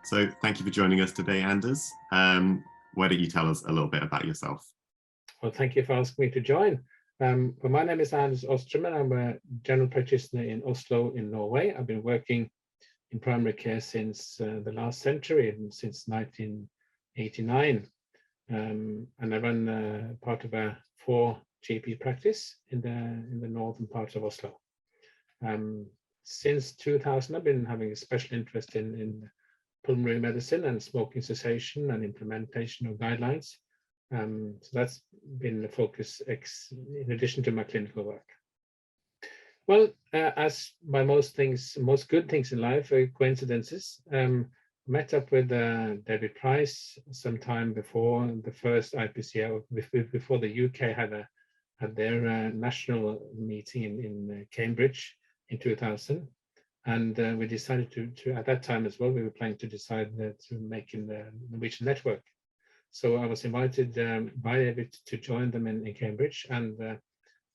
So thank you for joining us today, Anders. Why don't you tell us a little bit about yourself? Well, thank you for asking me to join. Well, my name is Anders Østrem, and I'm a general practitioner in Oslo in Norway. I've been working in primary care since the last century, and since 1989. And I run part of a 4 GP practice in the northern part of Oslo. Since 2000, I've been having a special interest in pulmonary medicine and smoking cessation and implementation of guidelines. So that's been the focus in addition to my clinical work. Well, as by most good things in life, coincidences. Met up with David Price sometime before the first IPCRG, before the UK had their national meeting in Cambridge in 2000. And we decided to, at that time as well, we were planning to decide to make in the Norwegian network. So I was invited by David to join them in Cambridge, and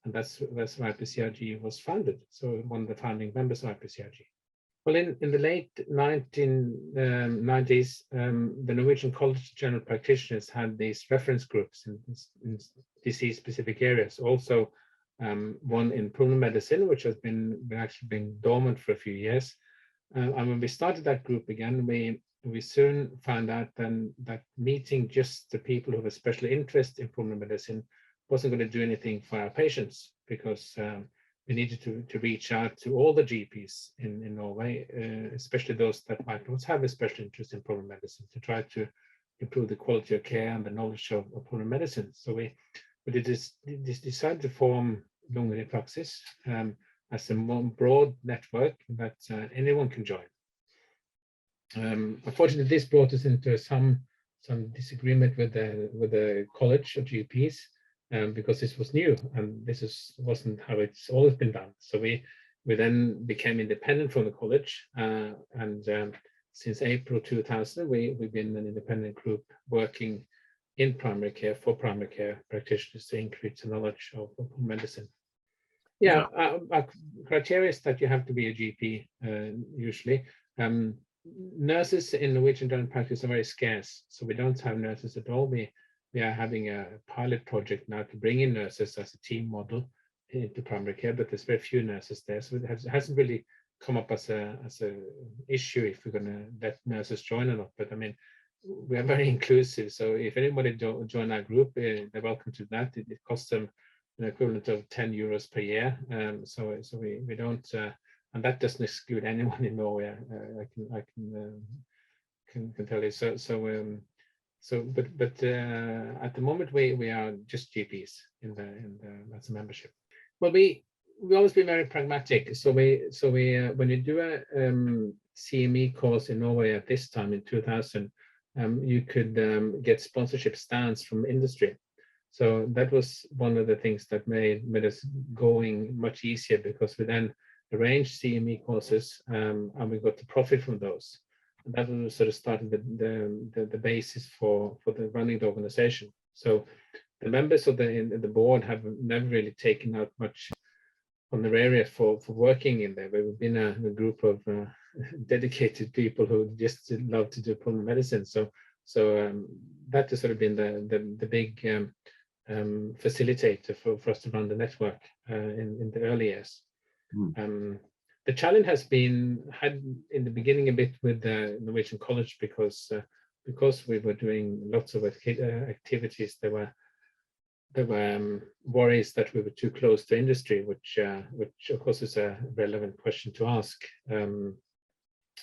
that's where IPCRG was founded. So one of the founding members of IPCRG. Well, in the late 1990s, the Norwegian College of General Practitioners had these reference groups in disease-specific areas. Also, one in pulmonary medicine, which has actually been dormant for a few years. And when we started that group again, we soon found out then that meeting just the people who have a special interest in pulmonary medicine wasn't going to do anything for our patients, because we needed to reach out to all the GPs in Norway, especially those that might not have a special interest in pulmonary medicine, to try to improve the quality of care and the knowledge of pulmonary medicine. So we decided to form Lunger I Praksis as a more broad network that anyone can join. Unfortunately, this brought us into some disagreement with the College of GPs, because this was new and wasn't how it's always been done. So we then became independent from the college, and since April 2000, we've been an independent group working in primary care for primary care practitioners to increase the knowledge of medicine. Yeah, our criteria is that you have to be a GP usually. Nurses in Norwegian general practice are very scarce, so we don't have nurses at all. We are having a pilot project now to bring in nurses as a team model into primary care, but there's very few nurses there, so it hasn't really come up as a issue if we're going to let nurses join or not. But I mean, we are very inclusive, so if anybody join our group, they're welcome to that. It costs them an equivalent of 10 euros per year. So we don't, and that doesn't exclude anyone in Norway. I can tell you. But at the moment we are just GPs as a membership. Well, we always been very pragmatic. So we when you do a CME course in Norway at this time in 2000, you could get sponsorship stands from industry. So that was one of the things that made us going much easier, because we then arranged CME courses and we got the profit from those. And that was sort of started the basis for the running the organization. So the members of the board have never really taken out much on their area for working in there. We've been a group of dedicated people who just love to do pulmonary medicine. So that has sort of been the big facilitator for us to run the network in the early years. The challenge has been had in the beginning a bit with the Norwegian College, because we were doing lots of activities. There were worries that we were too close to industry, which of course is a relevant question to ask.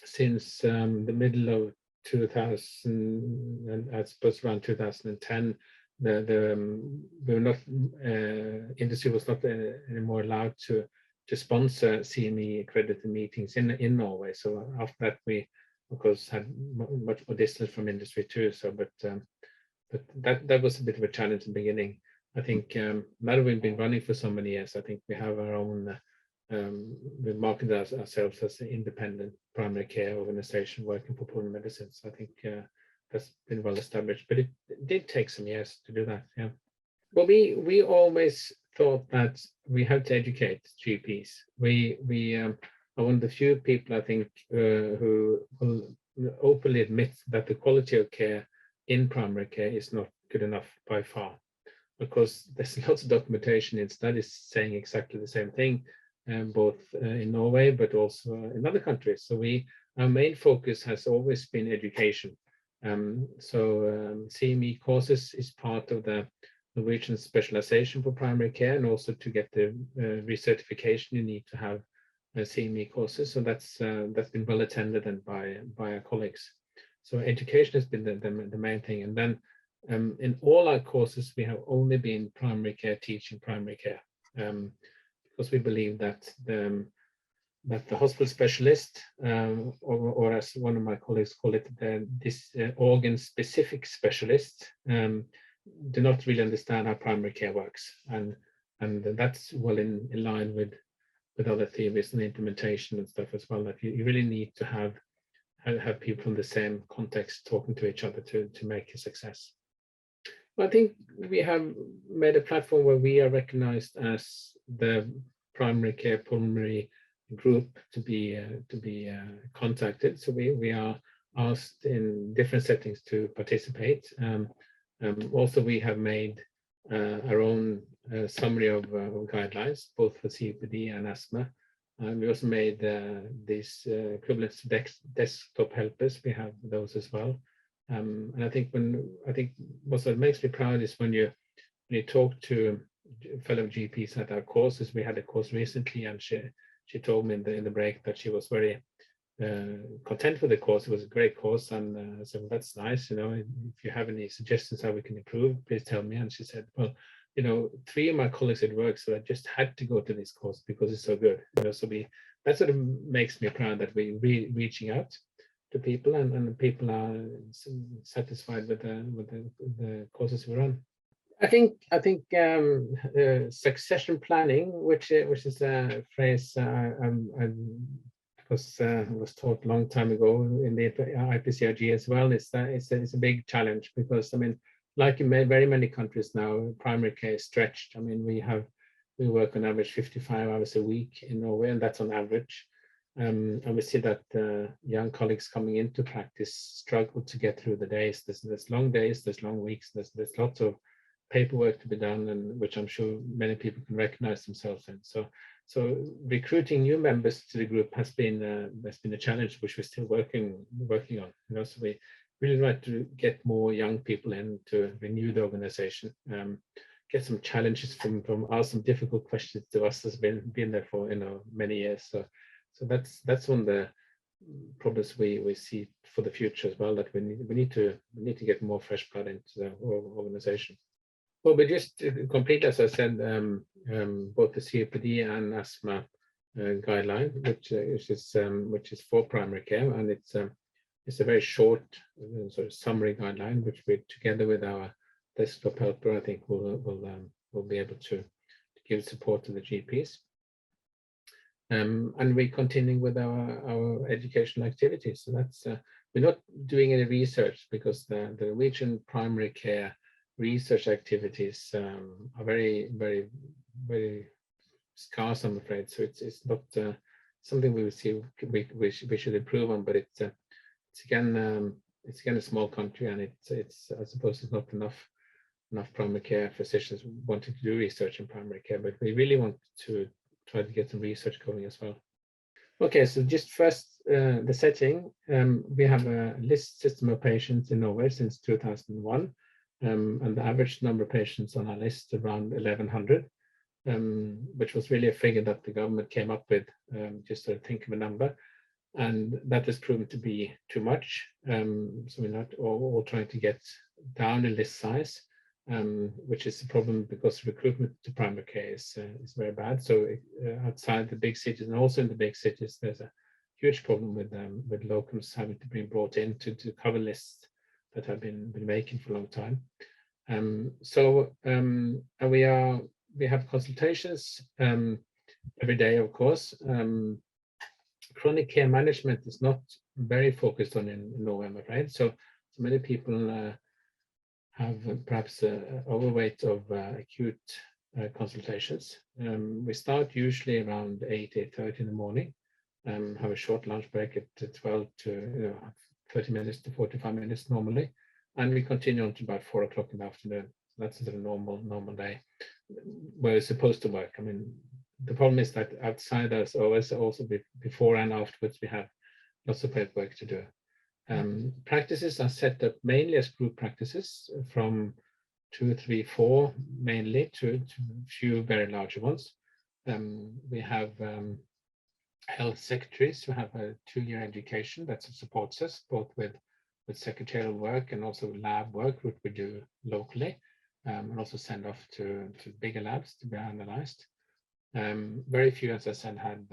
Since the middle of 2000, and I suppose around 2010, industry was not anymore allowed to sponsor CME accredited meetings in Norway. So after that, we of course had much more distance from industry too. So, but that was a bit of a challenge in the beginning. I think now that we've been running for so many years, I think we have our own. We marketed ourselves as an independent primary care organization working for pulmonary medicine. So I think that's been well established, but it did take some years to do that. Yeah. Well, we always thought that we had to educate GPs. We are one of the few people, I think, who will openly admit that the quality of care in primary care is not good enough by far. Of course, there's lots of documentation in studies saying exactly the same thing, both in Norway, but also in other countries. So our main focus has always been education. CME courses is part of the Norwegian specialization for primary care, and also to get the recertification, you need to have CME courses. So that's been well attended and by our colleagues. So education has been the main thing. And then in all our courses, we have only been primary care teaching primary care, because we believe that the hospital specialist, or as one of my colleagues call it, this organ-specific specialist, do not really understand how primary care works, and that's well in line with other theories and implementation and stuff as well. That you really need to have people from the same context talking to each other to make a success. I think we have made a platform where we are recognized as the primary care pulmonary group to be contacted. So we are asked in different settings to participate. Also, we have made our own summary of guidelines, both for COPD and asthma. We also made these equivalents to desktop helpers. We have those as well. And I think what makes me proud is when you talk to fellow GPs at our courses. We had a course recently, and she told me in the break that she was very content with the course. It was a great course, and so that's nice. If you have any suggestions how we can improve, please tell me. And she said, well, 3 of my colleagues at work, so I just had to go to this course because it's so good. So that sort of makes me proud that we're reaching out to people, and people are satisfied with the courses we run. I think succession planning, which is a phrase I was taught a long time ago in the IPCRG as well, it's a big challenge, because like in very many countries now, primary care is stretched. We work on average 55 hours a week in Norway, and that's on average. And we see that young colleagues coming into practice struggle to get through the days. There's long days, there's long weeks, there's lots of paperwork to be done, and which I'm sure many people can recognize themselves in. So recruiting new members to the group has been a challenge, which we're still working on. So we really like to get more young people in to renew the organization, get some challenges from us, some difficult questions to us that's been there for many years. So that's one of the problems we see for the future as well, that we need to get more fresh blood into the organization. Well, we just complete, as I said, both the COPD and asthma guideline, which is for primary care, and it's a very short sort of summary guideline, which we, together with our desktop helper, I think will be able to give support to the GPs. And we're continuing with our educational activities. So that's we're not doing any research, because the Norwegian primary care research activities are very, very, very scarce, I'm afraid. So it's not something we would see we should improve on. But it's again a small country, and it's I suppose it's not enough primary care physicians wanting to do research in primary care. But we really want to try to get some research going as well. Okay, so just first the setting. We have a list system of patients in Norway since 2001. And the average number of patients on our list around 1,100, which was really a figure that the government came up with, just to think of a number, and that has proven to be too much. So we're not all trying to get down in list size, which is a problem, because recruitment to primary care is very bad. So outside the big cities, and also in the big cities, there's a huge problem with locums having to be brought in to cover lists that have been making for a long time. And we have consultations every day, of course. Chronic care management is not very focused on in Norway, I'm afraid. So many people have perhaps overweight of acute consultations. We start usually around 8:30 in the morning, have a short lunch break at 12 to 30 minutes to 45 minutes normally, and we continue on to about 4 o'clock in the afternoon. That's a normal day where it's supposed to work. I mean, the problem is that outside us, always also before and afterwards, we have lots of paperwork to do. Practices are set up mainly as group practices from 2, 3, 4 mainly to a few very larger ones. We have health secretaries who have a 2-year education that supports us both with secretarial work and also lab work, which we do locally, and also send off to bigger labs to be analyzed. Very few, as I said, have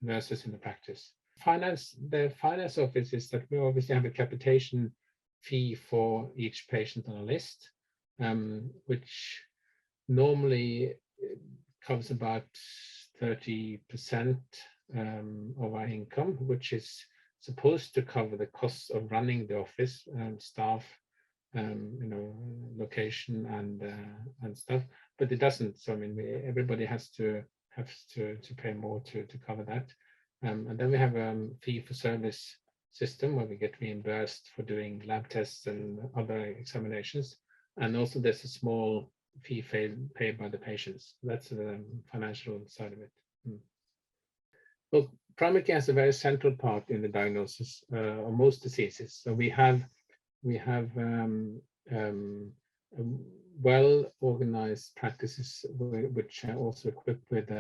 nurses in the practice. The finance office is that we obviously have a capitation fee for each patient on a list, which normally covers about 30% of our income, which is supposed to cover the costs of running the office, staff, location and stuff, but it doesn't. So I mean, everybody has to pay more to cover that. And then we have a fee for service system where we get reimbursed for doing lab tests and other examinations. And also there's a small fee paid by the patients. That's the financial side of it. Well, primary care has a very central part in the diagnosis of most diseases. So we have well-organized practices which are also equipped with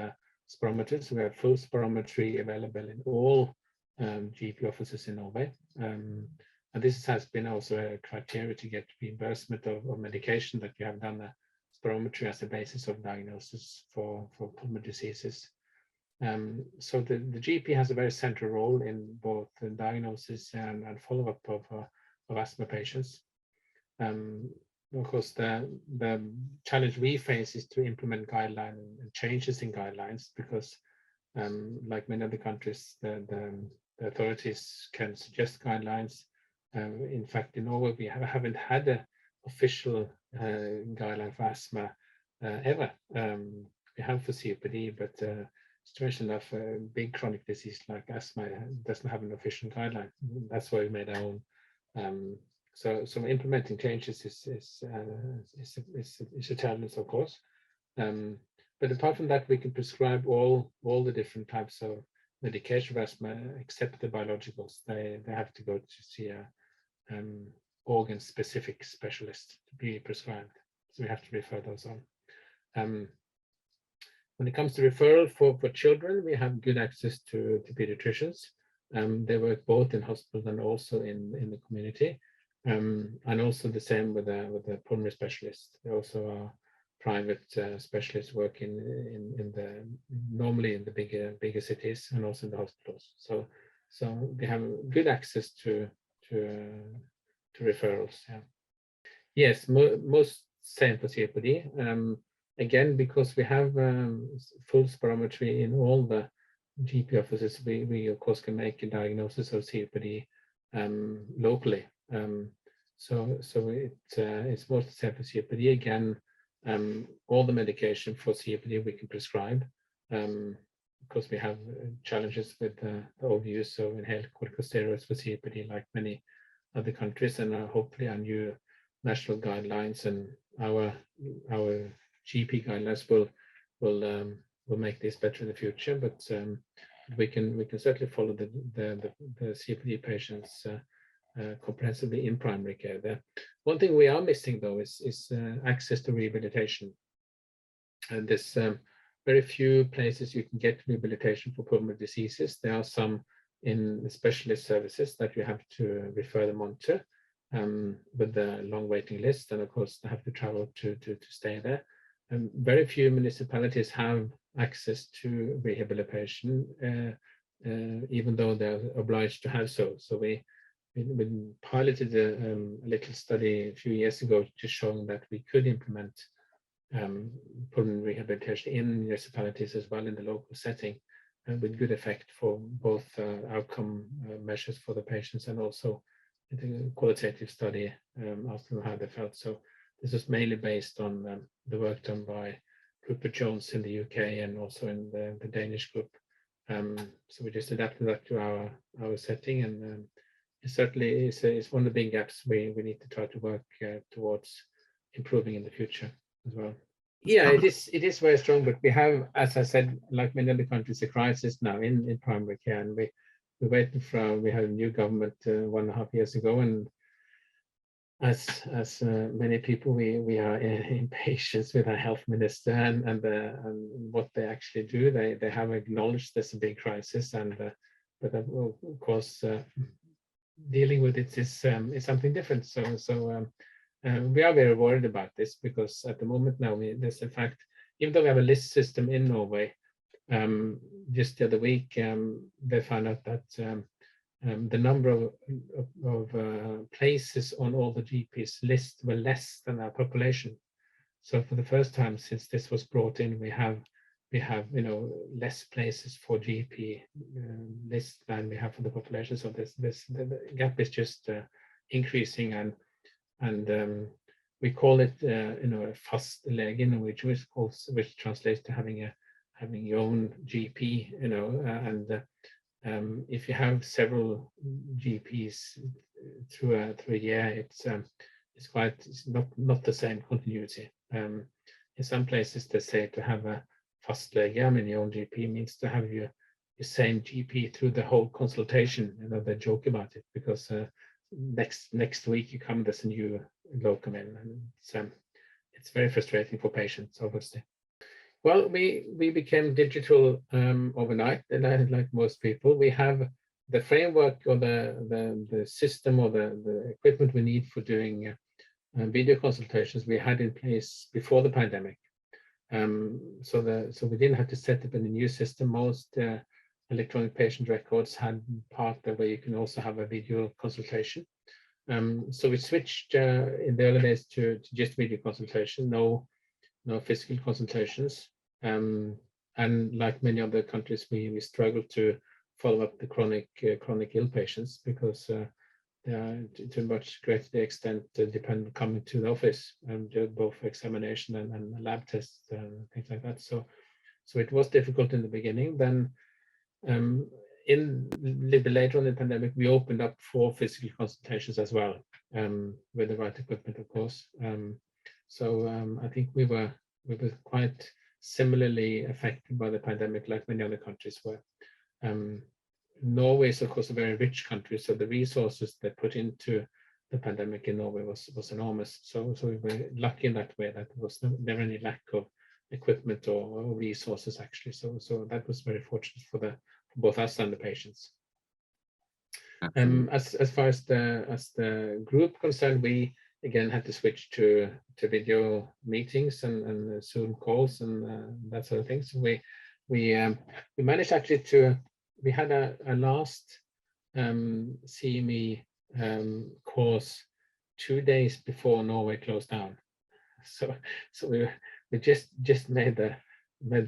spirometers. We have full spirometry available in all GP offices in Norway. And this has been also a criteria to get reimbursement of medication, that you have done a spirometry as a basis of diagnosis for pulmonary diseases. So the GP has a very central role in both the diagnosis and follow-up of asthma patients. Of course, the challenge we face is to implement guidelines and changes in guidelines, because like many other countries, the authorities can suggest guidelines. In fact, in Norway, we haven't had an official guideline for asthma ever. We have for COPD, but strangely enough, a big chronic disease like asthma doesn't have an official guideline. That's why we made our own. So implementing changes is a challenge, of course. But apart from that, we can prescribe all the different types of medication for asthma except the biologicals. They have to go to see a organ-specific specialist to be prescribed. So we have to refer those on. When it comes to referral for children, we have good access to pediatricians. They work both in hospital and also in the community. And also the same with the pulmonary specialists. They also are private specialists working normally in the bigger cities and also in the hospitals. So they have good access to referrals. Yeah. Yes, most same for COPD. Again, because we have full spirometry in all the GP offices, we of course can make a diagnosis of COPD locally. So it's most the same for COPD. Again, all the medication for COPD we can prescribe, because we have challenges with the overuse of inhaled corticosteroids for COPD, like many other countries, and hopefully our new national guidelines and our GP guidelines will make this better in the future. But we can certainly follow the COPD patients comprehensively in primary care. There, one thing we are missing though is access to rehabilitation. And there's very few places you can get rehabilitation for pulmonary diseases. There are some in the specialist services that you have to refer them on to, with the long waiting list, and of course they have to travel to stay there. And very few municipalities have access to rehabilitation, even though they're obliged to have so. So we piloted a little study a few years ago, just showing that we could implement pulmonary rehabilitation in municipalities as well in the local setting, with good effect for both outcome measures for the patients and also the qualitative study, asking how they felt. So this is mainly based on the work done by Rupert Jones in the UK and also in the Danish group. So we just adapted that to our setting, and it certainly is one of the big gaps we need to try to work towards improving in the future as well. Yeah, it is very strong, but we have, as I said, like many other countries, a crisis now in primary care, and we waited for, we had a new government 1.5 years ago, and as many people, we are impatient with our health minister and what they actually do. They have acknowledged there's a big crisis, and but of course dealing with it is something different. So we are very worried about this, because at the moment now there's a fact, even though we have a list system in Norway, just the other week they found out that the number of places on all the GPs list were less than our population. So for the first time since this was brought in, we have less places for GP list than we have for the population. So the gap is just increasing, and we call it a fast lege, which translates to having your own GP, and if you have several GPs through a year, it's not the same continuity. In some places they say to have a fast lege, your own GP means to have your same GP through the whole consultation. They joke about it, because next week you come, there's a new locum in, and it's very frustrating for patients, obviously. Well, we became digital overnight, and like most people, we have the framework or the system or the equipment we need for doing video consultations we had in place before the pandemic. So we didn't have to set up a new system. Most electronic patient records had part where you can also have a video consultation. So we switched in the early days to just video consultation, no physical consultations. And like many other countries, we struggle to follow up the chronic ill patients, because they are to a much greater extent dependent coming to the office and both examination and lab tests and things like that. So it was difficult in the beginning. Then in a little bit later on in the pandemic, we opened up for physical consultations as well, with the right equipment, of course. So I think we were quite similarly affected by the pandemic, like many other countries were. Norway is, of course, a very rich country, so the resources they put into the pandemic in Norway was enormous. So we were lucky in that way, that there was never any lack of equipment or resources, actually. So that was very fortunate for both us and the patients. As far as the group concerned, we again had to switch to video meetings and Zoom calls and that sort of thing. So we managed actually to, we had a last CME course 2 days before Norway closed down. So we just made the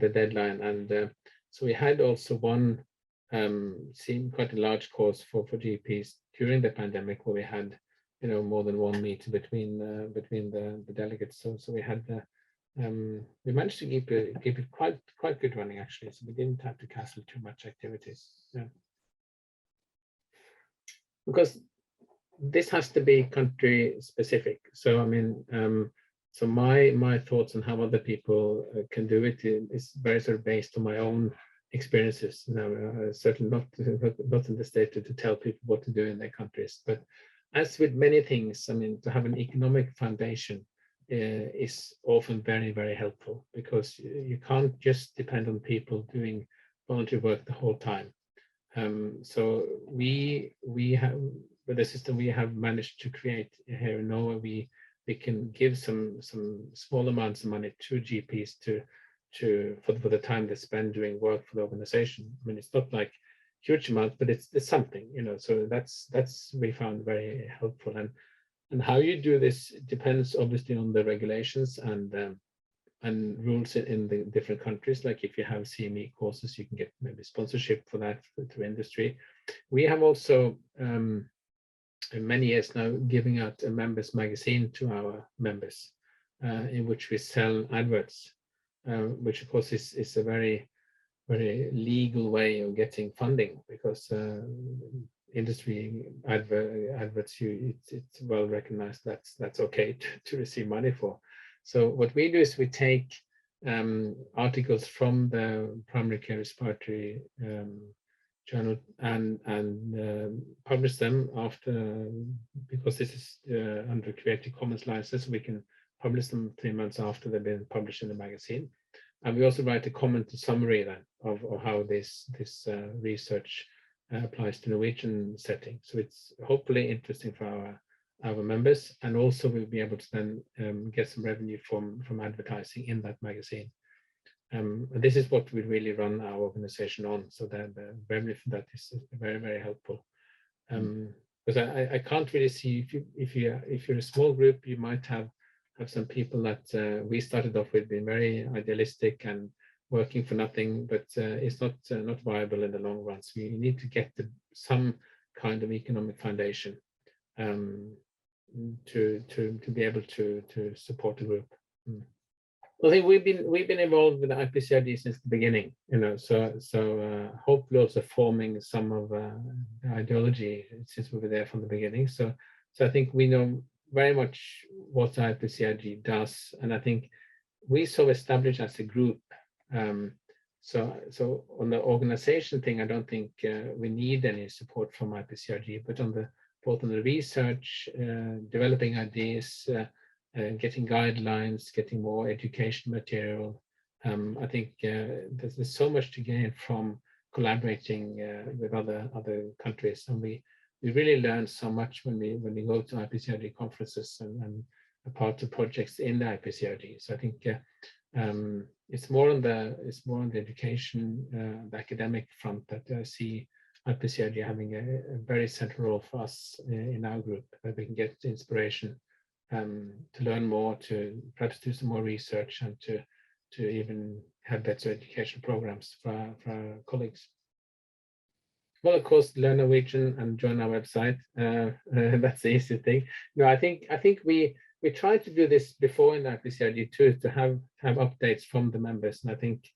deadline, and so we had also one quite a large course for GPs during the pandemic, where we had more than one meeting between the delegates. So we had we managed to keep it quite good running, actually. So we didn't have to cancel too much activities. Yeah. Because this has to be country specific. So I mean, so my thoughts on how other people can do it is very sort of based on my own experiences. Certainly not in the state to tell people what to do in their countries, but as with many things, I mean, to have an economic foundation is often very, very helpful, because you can't just depend on people doing voluntary work the whole time. So we have, with the system we have managed to create here in Norway, we can give some small amounts of money to GPs for the time they spend doing work for the organization. I mean, it's not like huge amounts, but it's something, so that's we found very helpful. And how you do this depends obviously on the regulations and rules in the different countries. Like if you have CME courses, you can get maybe sponsorship for that through industry. We have also many years now giving out a members magazine to our members, in which we sell adverts, which of course is a very very legal way of getting funding, because industry adverts, it's well recognized that's okay to receive money for. So what we do is we take articles from the primary care respiratory journal and publish them after, because this is under Creative Commons license, we can publish them 3 months after they've been published in the magazine. And we also write a comment summary then of how this research applies to Norwegian setting. So it's hopefully interesting for our members, and also we'll be able to then get some revenue from advertising in that magazine. And this is what we really run our organization on, so that the revenue for that is very, very helpful. Because I can't really see, if you're a small group, you might have some people that we started off with being very idealistic and working for nothing, but it's not viable in the long run. So you need to get some kind of economic foundation to be able to support the group. I think we've been involved with the IPCRG since the beginning, so hopefully also forming some of the ideology since we were there from the beginning. So I think we know very much what the IPCRG does, and I think we so established as a group. So on the organization thing, I don't think we need any support from IPCRG, but both on the research, developing ideas, getting guidelines, getting more education material. I think there's so much to gain from collaborating with other countries, and we really learn so much when we go to IPCRG conferences and are part of projects in the IPCRG. So I think it's more on the education, the academic front, that I see IPCRG having a very central role for us in our group, where we can get inspiration to learn more, to perhaps do some more research, and to even have better education programs for our colleagues. Well, of course, learn Norwegian and join our website. That's the easy thing. No, I think we tried to do this before in the IPCRG too, to have updates from the members, and I think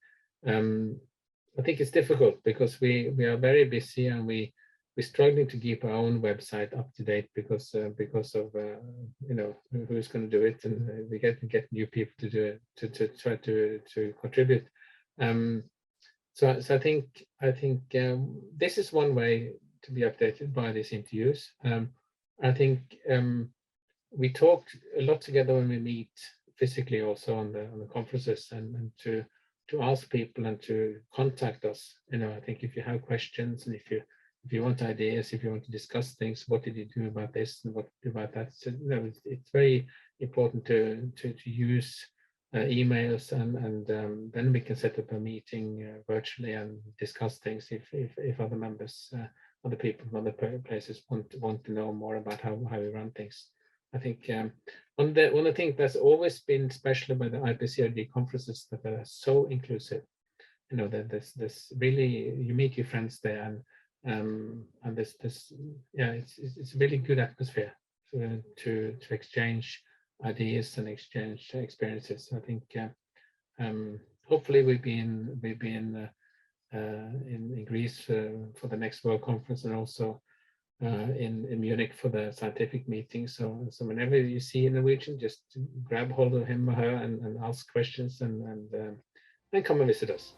it's difficult because we are very busy, and we're struggling to keep our own website up to date because of who's going to do it, and we get new people to do it, to try to contribute. So I think this is one way to be updated by these interviews. I think we talk a lot together when we meet physically, also on the conferences, and to ask people and to contact us. I think if you have questions, and if you want ideas, if you want to discuss things, what did you do about this and what did you do about that? So it's very important to use emails, and then we can set up a meeting virtually and discuss things if other members, other people from other places want to know more about how we run things. I think one of the things that's always been special about the IPCRG conferences, that they're so inclusive. That there's really, you meet your friends there, and it's a really good atmosphere to exchange ideas and exchange experiences. I think hopefully we'll be in Greece for the next World Conference, and also in Munich for the scientific meeting. So whenever you see a Norwegian, just grab hold of him or her and ask questions, and come and visit us.